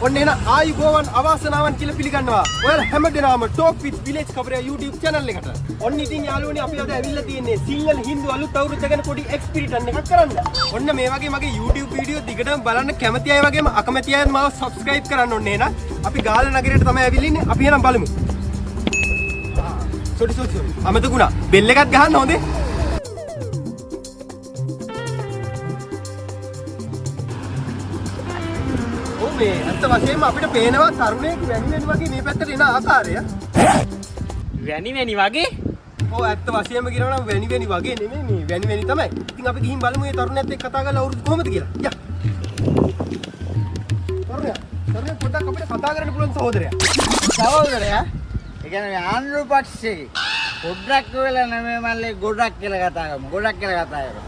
ඔන්න එන ආයුබෝවන් අවාසනාවන් කියලා පිළිගන්නවා. ඔයාලා හැමදෙනාම Talk with Village කබරේ YouTube channel එකට. ඔන්න ඉතින් යාළුවනේ අපි අද ඇවිල්ලා තියෙන්නේ සිංහල හින්දු අලුත් අවුරුද්ද ගැන පොඩි එක්ස්පිරිටන් එකක් කරන්න. ඔන්න මේ වගේ මගේ YouTube වීඩියෝ දිගටම බලන්න කැමති අය වගේම අකමැති අය මාව subscribe කරන්න ඕනේ එහෙනම්. අපි ගාල්ල නගරයට තමයි ඇවිල්ලා ඉන්නේ. අපි එහෙනම් බලමු. සෝරි. අමතකුණා. බෙල් එකක් ගහන්න හොඳේ. මේ අත්ත වශයෙන්ම අපිට පේනවා තරුණයෙක් වැනි වගේ මේ පැත්තට එන ආකාරය. වැනි වගේ? ඔව් ඇත්ත වශයෙන්ම කියනවා නම් වැනි වගේ නෙමෙයි මේ වැනි තමයි. ඉතින් අපි ගිහින් බලමු මේ තරුණයත් එක්ක කතා කරලා අවුරුදු කොහමද කියලා. යා. තරුණයා පොඩ්ඩක් අපිට කතා කරන්න පුළුවන් සහෝදරයා. සහෝදරයා? ඒ කියන්නේ ආන්දරු පක්ෂේ පොඩ්ඩක් වෙලා නෙමෙයි මල්ලේ ගොඩක් කියලා කතා කරමු. ගොඩක් කියලා කතා කරමු.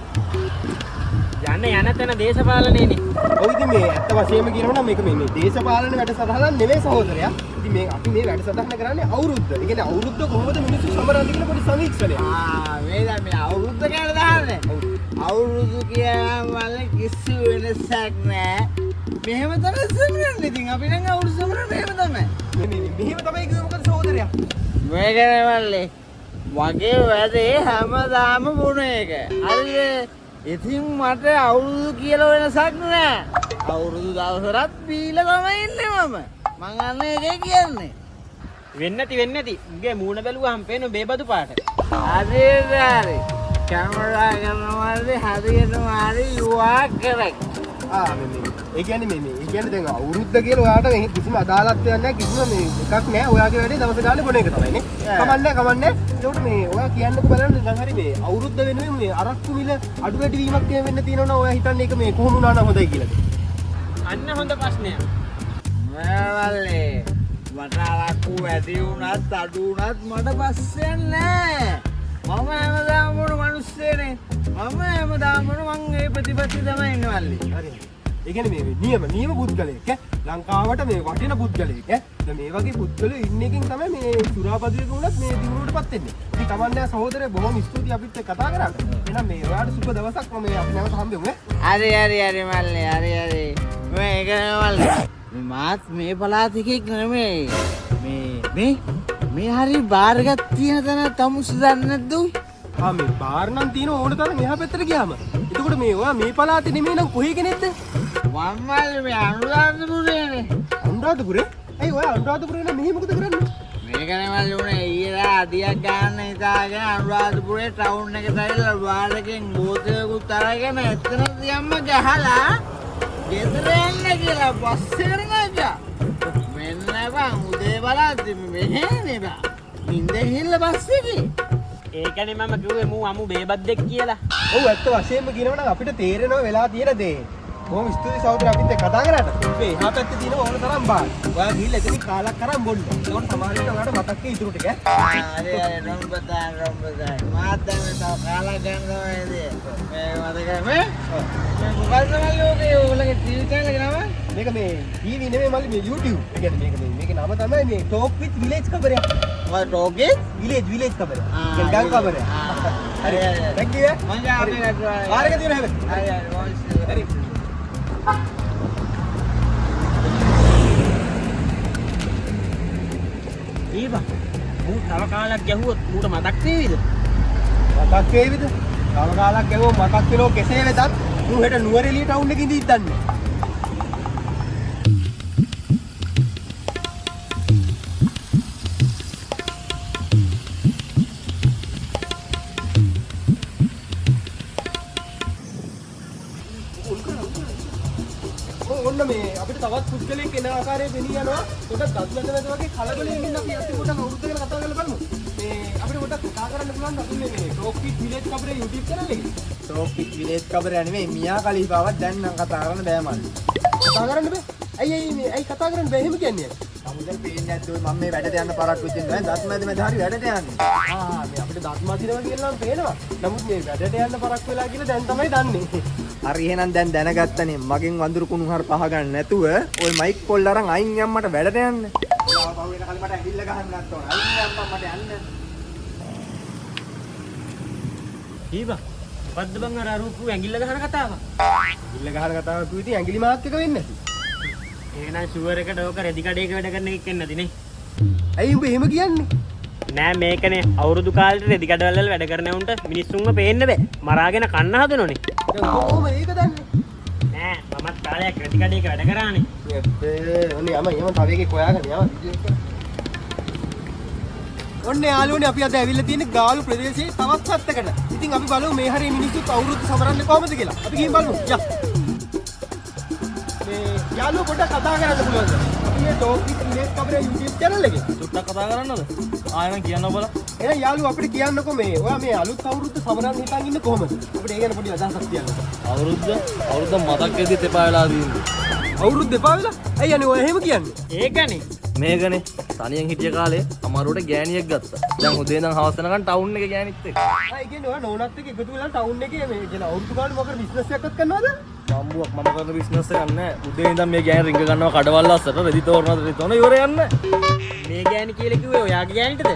යන තැන දේශපාලනේනේ. ඔව් ඉතින් මේ ඇත්ත වශයෙන්ම කියනවා නම් මේක මේ දේශපාලන වැඩසටහනක් නෙවෙයි සහෝදරයා. ඉතින් මේ අපි මේ වැඩසටහන කරන්නේ අවුරුද්ද. ඒ කියන්නේ අවුරුද්ද කොහොමද මිනිස්සු සමරන්නේ කියලා පොඩි සමීක්ෂණයක්. මේ දැන් මේ අවුරුද්ද ගැන දාන්නේ. අවුරුදු කියනවා මල්ලේ කිසි වෙනසක් නෑ. මෙහෙම තමයි සමරන්නේ. ඉතින් අපි නම් අවුරුදු සමරන්නේ මෙහෙම තමයි. මෙහෙම තමයි කිව්වේ මොකද සහෝදරයා? මේ කියන්නේ මල්ලේ වගේ වැඩේ හැමදාම වුණ එක. හරිද? ඉතින් මට අවුරුදු කියලා වෙනසක් නෑ. අවුරුදු දවසරත් බීලා තමයි ඉන්නේ මම. මං අන්නේ ඒකේ කියන්නේ. වෙන්නේ නැති. උගේ මූණ බැලුවාම පේන බේබදු පාට. හරි. කැමරා කරනවාදී හරියටම හරි you are correct. ඒ කියන්නේ දැන් අවුරුද්ද කියලා ඔයාට මේ කිසිම අදාළත්වයක් නැහැ කිසිම මේ එකක් නැහැ. ඔයාගේ වැඩේ දවස් ගානේ බොන එක තමයි නේ. කමන්නේ. ඒකට මේ ඔයා කියන්නකෝ බලන්න දැන් හරි මේ අවුරුද්ද වෙනුවෙන් මේ අරක්කු මිල අඩු වැඩි වීමක් වෙන්න තියෙනවා නම් ඔයා හිතන්නේ ඒක මේ කොහොම වුණා නම් හොඳයි කියලාද? අන්න හොඳ ප්‍රශ්නයක්. මල්ලේ මට අරක්කු වැඩි වුණත් අඩු වුණත් මට පස්සේ නැහැ. මම හැමදාම මොන මිනිස්සෙනේ. මම හැමදාම මං ඒ ප්‍රතිපත්ති තමයි ඉන්නේ මල්ලේ. හරි. ඒ කියන්නේ මේ නියම පුද්ගලයෙක් ලංකාවට මේ වටින පුද්ගලයෙක් දැන් මේ වගේ පුද්ගලයෝ ඉන්න එකෙන් තමයි මේ සුරාපදියක වුණත් මේ දිනුවටපත් වෙන්නේ. ඉතින් තමන්නේ සහෝදරය බොහොම ස්තුතියි අපිත් එක්ක කතා කරාට. එහෙනම් මේ ඔයාලට සුබ දවසක් මම අපි නැවත හම්බෙමු හරි මල්ලේ හරි. මේක මල්ලේ මාත් මේ පළාත එකෙක් නෙමෙයි. මේ හරි බාරගත් තියෙන තැන තමුස් දන්නේ නැද්ද? මේ බාර් නම් තියෙන ඕන තරම් එහා පැත්තට ගියාම. එතකොට මේ ඔයා මේ පළාතේ නෙමෙයි නම් කොහේ කෙනෙක්ද? මම්මල්ලේ මේ අනුරාධපුරේනේ. අනුරාධපුරේ? ඇයි ඔයා අනුරාධපුරේ නම් මෙහි මොකද කරන්නේ? මේක නෙමල්ලේ උනේ ඊයලා අදියක් ගන්න හිතාගෙන අනුරාධපුරේ ටවුන් එකට ඇවිල්ලා බාර් එකෙන් බෝතලකුත් අරගෙන එතන තියම්ම ගහලා ගෙදර යන්න කියලා බස් එකට නැග්ගා. මෙන්න බං උදේ බලද්දි මෙහෙනේ බං. ඉඳ හිල්ල බස් එකේ. ඒකනේ මම කිව්වේ මූ අමු බේබද්දෙක් කියලා. ඔව් ඇත්ත වශයෙන්ම කියනවා නම් අපිට තේරෙනවා වෙලා තියෙන දේ. බොහොම ස්තුතියි සහෝදරයා අපිත් එක්ක කතා කරාට. මේ එහා පැත්තේ තියෙන ඕන තරම් බාර්. ඔයා ගිහිල්ලා එතනින් කාලක් කරන් බොන්න. ඒකට සමහරවිට ඔයාලට මතක් වෙයි ඉතුරු ටික. හරි රොම්බදාන්. මාත් දැන් තව කාලක් ගන්නවා නේද? මේ මතකයි මේ? මොකද්ද මල්ලි ඔයගොල්ලෝගේ ටීවී channel එක නම? මේක මේ ටීවී නෙමෙයි මල්ලි මේ YouTube. ඒ කියන්නේ මේකේ නම තමයි මේ Talk with Village කබරයක්. මොකද ටෝකේ? Village කබරය. ඒ ගම් කබරය. හරි. thank you. මං ආපේ ගත්තා. වාරක දින හැබැයි. හරි. ඊබා මූ තව කාලයක් ගැහුවොත් මූට මතක් වේවිද? මතක් වේවිද? තව කාලක් ගැහුවොත් මතක් වෙනව කෙසේ වෙතත් මූ හෙට නුවරඑළිය ටවුන් එකේ ඉඳී ඉඳන්නේ. ඔන්න මේ අපිට තවත් පුද්ගලෙක් එන ආකාරයේ වෙණී යනවා. පොඩක් දත්ලද නැද වගේ කලබලෙන් ඉන්න අපි අත් පොඩක් අවුරුද්ද ගැන කතා කරලා බලමු. මේ අපිට පොඩක් කතා කරන්න පුළුවන් අපි මේ Talk with Village කබරේ YouTube channel එකේ. Talk with Village කබරේ නෙමෙයි මියා කලිපාවත් දැන් නම් කතා කරන්න බෑ මල්ලි. කතා කරන්න බෑ. ඇයි කතා කරන්න බෑ එහෙම කියන්නේ? සමුදල් පේන්නේ නැද්ද ඔය මම මේ වැඩට යන්න පරක් වෙච්ච ඉඳන් දත් මැද හරි වැඩට යන්නේ. මේ අපිට දත් මැදිනවා කියලා නම් පේනවා. නමුත් මේ වැඩට යන්න පරක් වෙලා කියලා දැන් තමයි දන්නේ. හරි එහෙනම් දැන් දැනගත්තනේ මගෙන් වඳුරු කුණු හර පහ ගන්න නැතුව ওই මයික් පොල් අරන් අයින් යම්මට වැඩට යන්න. ඔයාව පහු වෙන කලින් මට ඇවිල්ලා ගහන්න නැත්තෝ. අයින් යම්ම මට යන්න. ඊබා මොකද්ද බං අර අරුප්පු ඇඟිල්ල ගහන කතාව? ඇඟිල්ල ගහන කතාව කිව්විදී ඇඟිලි මාත් එක වෙන්නේ නැති. එහෙනම් ෂුවර් එකට ඕක රෙදි කඩේක වැඩ කරන එකක් එන්නද නේ? ඇයි උඹ එහෙම කියන්නේ? නෑ මේකනේ අවුරුදු කාලෙට රෙදි කඩවල වැඩ කරන උන්ට මිනිස්සුන්ව පේන්න බෑ. මරාගෙන කන්න හදනෝනේ. දැන් උඹ කොහොම ඒක දන්නේ? නෑ මමත් කාලයක් රෙදි කඩේක වැඩ කරානේ. ඔන්නේ යම තව එකෙක් හොයාගෙන යම වීඩියෝ එක. ඔන්නේ යාළුවනේ අපි අද ඇවිල්ලා තියෙන්නේ ගාලු ප්‍රදේශයේ තවත් පැත්තකට. ඉතින් අපි බලමු මේ හැරේ මිනිස්සුත් අවුරුදු සමරන්නේ කොහමද කියලා. අපි ගිහින් බලමු. යා. මේ යාළුවෝ පොඩ්ඩක් කතා කරන්න පුළුවන්ද? අපි මේ ටෝක් විත් විලේජ් කබරේ YouTube channel එකේ. චුට්ටක් කතා කරන්නද? ආයෙම කියන්න බලන්න. එහෙනම් යාළුවෝ අපිට කියන්නකෝ මේ ඔයා මේ අලුත් අවුරුද්ද සමරන්න හිතන් ඉන්නේ කොහමද? අපිට ඒ ගැන පොඩි අදහසක් කියන්න. අවුරුද්ද මතක් වෙද්දිත් එපා වෙලා තියෙන්නේ. අවුරුද්ද එපා වෙලා? ඇයි අනේ ඔය එහෙම කියන්නේ? ඒකනේ. මේකනේ තනියෙන් හිටිය කාලේ අමාරුවට ගෑණියෙක් ගත්තා. දැන් උදේ ඉඳන් හවස වෙනකන් ටවුන් එකේ ගෑණිත් එක්ක. ආ ඒ කියන්නේ ඔයා නෝනත් එක්ක එකතු වෙලා ටවුන් එකේ මේ කියන අවුරුදු ගානේ මොකද බිස්නස් එකක්වත් කරනවද? මම්බුවක් මම කරන බිස්නස් එකක් නැහැ. උදේ ඉඳන් මේ ගෑණි රිංග ගන්නවා කඩවල් අස්සට රෙදි තෝරනවා රෙදි තෝරන ඉවර යන්න. මේ ගෑණි කියලා කිව්වේ ඔයාගේ ගෑණිටද?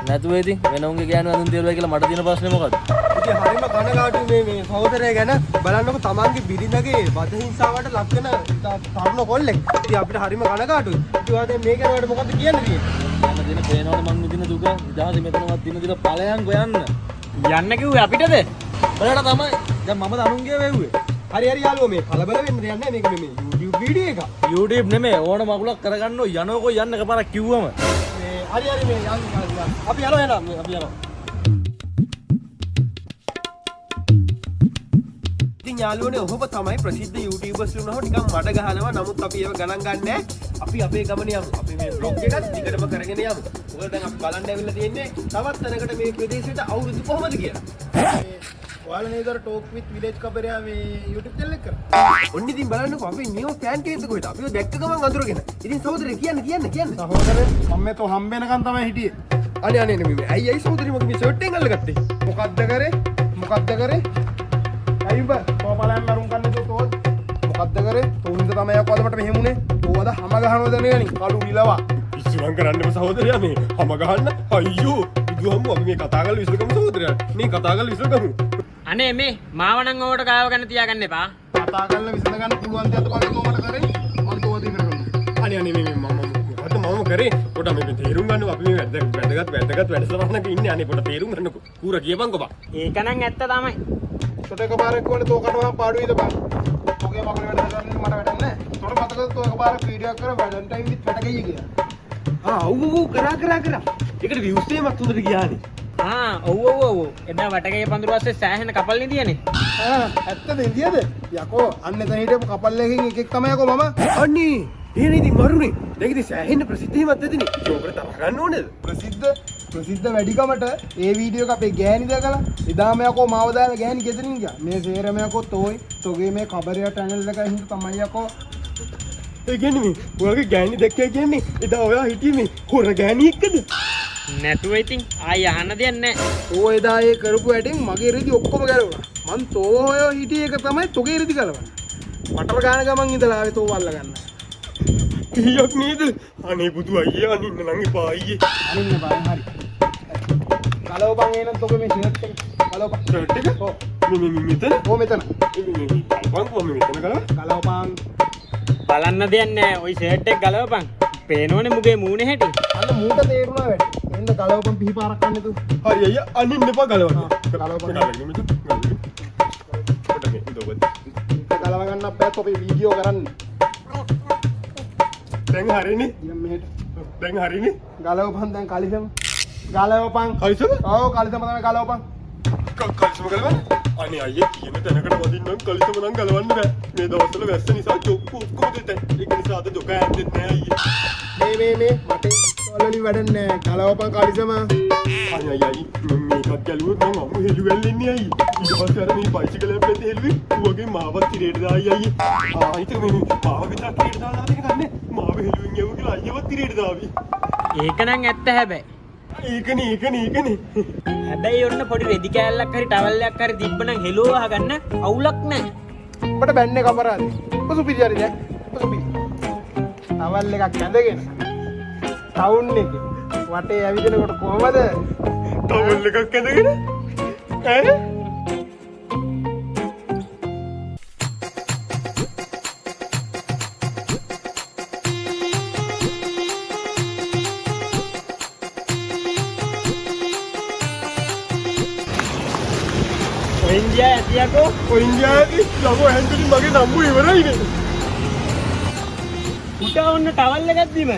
නැතුව ඉතින් වෙන උන්ගේ ගෑණි වඳුන් තියලා කියලා මට තියෙන ප්‍රශ්නේ මොකද්ද? ඉතින් හරිම කනගාටුයි මේ සහෝදරය ගැන බලන්නකො තමන්ගේ බිරිඳගේ වද හිංසාවට ලක් වෙන තරුණ කොල්ලෙක්. ඉතින් අපිට හරිම කනගාටුයි. ඉතින් ඔයා දැන් මේ ගැන ඔයාලට මොකද්ද කියන්න තියෙන්නේ? මම දින පේනවනේ මං විඳින දුක. ඉදාසේ මෙතනවත් දින දින ඵලයන් ගොයන්න. යන්න කිව්වේ අපිටද? බලන්න තමයි. දැන් මම දනුන්ගේ වෙව්වේ. හරි යාළුවෝ මේ කලබල වෙන්න දෙයක් නැහැ. මේක මේ YouTube වීඩියෝ එකක්. YouTube නෙමෙයි ඕන මගුලක් කරගන්න යනකො යන්න එකපාරක් කිව්වම. මේ හරි මේ යන්න අපි යනවා එහෙනම් අපි යනවා. ඉතින් යාළුවනේ ඔහොම තමයි ප්‍රසිද්ධ YouTubers වුණාම නිකන් මඩ ගහනවා. නමුත් අපි ඒව ගණන් ගන්නෑ. අපි අපේ ගමන යමු. අපි මේ vlog එකත් දිගටම කරගෙන යමු. මොකද දැන් අපි බලන්න ඇවිල්ලා තියෙන්නේ තවත් තැනකට මේ ප්‍රදේශයට අවුරුදු කොහමද කියලා. ඔයාලා නේද ටෝක් විත් විලේජ් කබරයා මේ YouTube channel එක කරා. ඔන්න ඉතින් බලන්නකෝ අපි නියෝ ෆෑන් කෙනෙක්ද කොහෙද? අපිව දැක්ක ගමන් අඳුරගෙන. ඉතින් සහෝදරේ කියන්න. සහෝදරේ මම මේ තෝ හම්බෙනකන් තමයි හිටියේ. අනේ මේ ඇයි සහෝදරේ මගේ මේ ෂර්ට් එකෙන් අල්ලගත්තේ? මොකද්ද කරේ? ඇයි බ තෝපලයන් මරුන් කන්නේ තෝත් මොකද්ද කරේ? තෝන්ද තමයි යකවද මට මෙහෙමුනේ. තෝවද හැම ගහනවද නේ කලු නිලවා. ඉස්සුලම් කරන්නම සහෝදරයා මේ හැම ගහන්න. අයියෝ බුදුහාමුදුරුවෝ අපි මේ කතා කරලා විසඳගමු සහෝදරයා. මේ කතා කරලා විසඳගමු. අනේ මේ මාව නම් ඕකට ගාව ගන්න තියාගන්න එපා. කතා කරලා විසඳ ගන්න පුළුවන් දෙයක් තමයි තෝමට කරේ. මම තෝවද ඉවර කරනවා. අනේ මේ මම කරේ පොඩ මේ තේරුම් ගන්න අපි මේ වැදගත් වැඩසටහනක ඉන්නේ. අනේ පොඩ තේරුම් ගන්නකෝ. කුර කියපන්කෝ බා. ඒක නම් ඇත්ත තමයි. තොට එකපාරක් කොහොමද තෝකට මම පාඩුවේද බං. ඔගේ මගුල වැඩ කරන්නේ මට වැඩක් නැහැ. තොට මතකද තෝ එකපාරක් වීඩියෝ එකක් කරා වැලන්ටයින් විත් වැඩ ගියේ කියලා. කරා. ඒකට views එකක් හොඳට ගියානේ. ඔව් එදා වටකේ පඳුරු පස්සේ සෑහෙන කපල් නිදියනේ. ඇත්තද ඉන්දියද? යකෝ අන්න එතන හිටපු කපල් එකකින් එකෙක් තමයි යකෝ මම. අනේ එහෙනම් ඉතින් මරුනේ. දැන් ඉතින් සෑහෙන ප්‍රසිද්ධිමත් ඇතිනේ. ඒකට තරහ ගන්න ඕනේද? ප්‍රසිද්ධ වැඩිකමට ඒ වීඩියෝ එක අපේ ගෑණි දැකලා එදාම යකෝ මාව දාලා ගෑණි ගෙදරින් ගියා. මේ සේරම යකෝ තෝගේ මේ කබරියා channel එක හින්දා තමයි යකෝ. ඒ කියන්නේ මේ ඔයාගේ ගෑණි දැක්කයි කියන්නේ එදා ඔයා හිටියේ මේ හොර ගෑණි එක්කද? නැතුව ඉතින් ආයි අහන්න දෙයක් නැහැ. තෝ එදා ඒ කරපු වැඩෙන් මගේ රෙදි ඔක්කොම ගැලවුණා. මං තෝ හොය හිටියේ එක තමයි තෝගේ රෙදි ගලවන්නේ. මටර ගාන ගමන් ඉඳලා ආවේ තෝ අල්ල ගන්න. කීයක් නේද? අනේ බුදු අයියා අනින්න නම් එපා අයියේ. අනින්න බං හරි. ගලවපන් එනන් තෝගේ මේ ෂර්ට් එක. ගලවපන්. ෂර්ට් එක? ඔව්. මේ මෙතන? ඕ මෙතන. මෙතන ගලවපන්. බලන්න දෙයක් නැහැ. ওই ෂර්ට් එක ගලවපන්. පේනෝනේ මුගේ මූණේ හැටි. අන්න මූට තේරුණා වැඩ. එන්න ගලවපන් පිහිපාරක් ගන්න තු. හරි අයියා අනින්න එපා ගලවන්න. ගලවපන්. ගලව ගන්න බෑ තෝ වීඩියෝ කරන්නේ. දැන් හරිනේ. දැන් හරිනේ. ගලවපන් දැන් කලිසම. ගලවපන්. කලිසම? ඔව් කලිසම තමයි ගලවපන්. කලිසම ගලවන්න? අනේ අයියේ කියන තැනකට වදින්න නම් කලිසම නම් ගලවන්න බෑ. මේ දවස්වල වැස්ස නිසා ජොක්ක ඔක්කොම දෙතයි. ඒක නිසා අද ජොක ඇද්දෙත් නෑ අයියේ. මේ මට ඔලලි වැඩක් නෑ. ගලවපන් කලිසම. අනේ අයියේ මේකත් ගැලුවොත් මම අමු හෙළුවෙල් ඉන්නේ අයියේ. ඊට පස්සේ අර මේ බයිසිකලෙන් පෙත් හෙළුවේ ඌගේ මාවත් තිරේට දායි අයියේ. ඊට මේ මාව විතර තිරේට දාලා දෙක ගන්න. මාව හෙළුවෙන් යවු කියලා අයියවත් තිරේට දාවි. ඒක නම් ඇත්ත හැබැයි. ඒකනේ. හැබැයි ඔන්න පොඩි රෙදි කෑල්ලක් හරි ටවල් එකක් හරි තිබ්බනම් හෙළුව වහගන්න අවුලක් නැහැ. උඹට බැන්නේ කමරාදේ. උපසුපිරි හරි නෑ. උපසුපිරි. තවල් එකක් ඇඳගෙන ටවුන් එකේ වටේ ඇවිදිනකොට කොහමද? ටවල් එකක් ඇඳගෙන ඈ ඉන්දියා ඇතියකෝ ඔය ඉන්දියාවේ ළමෝ හැන්දලි මගේ නම්බු ඉවරයිනේ. උට ඔන්න ටවල් එකක් දීම